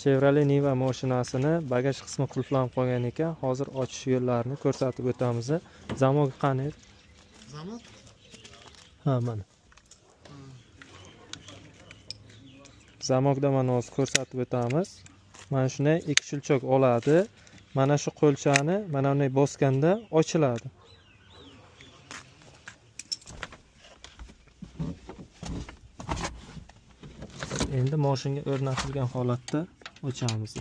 Chevrolet Niva mashinasini bagaj qismi qulflanib qolgan ekan. Hozir ochish yo'llarini ko'rsatib o'tamiz. Zamok qani? Zamok? Ha, mana. Zamokda mana hozir ko'rsatib o'tamiz. Mana shunday ikki shilchoq oladi. Mana shu qo'lchani mana bunday bosganda ochiladi. Endi mashinaga o'rnatilgan holatda ochamiz.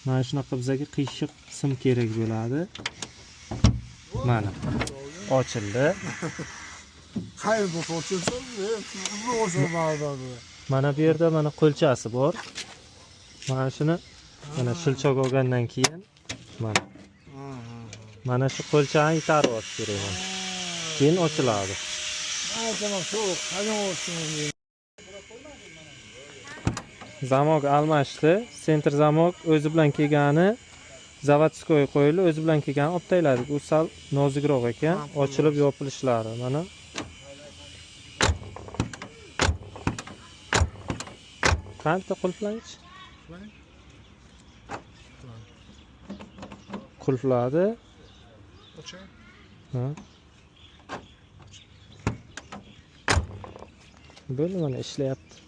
Mana shunaqa bizga qiyshiq sim kerak bo'ladi. Mana ochildi. Qayerda ochilsin? Bu o'sha Mana bu yerda mana qo'lchasi bor. Mana shuni mana shilchoq olgandan keyin mana shu qo'lchani itarib olish kerak. Keyin ochiladi. Tamam, shu qanday olsin? Zamok almashdi. Sentr zamok o'zi bilan kelgani zavodskoy qo'yildi, o'zi bilan kelgani olib tayladik. U sal nozikroq ekan, ochilib yopilishlari mana. Qancha qulflangich? Qulfladi. Ha. Bo'ldi, mana ishlayapti.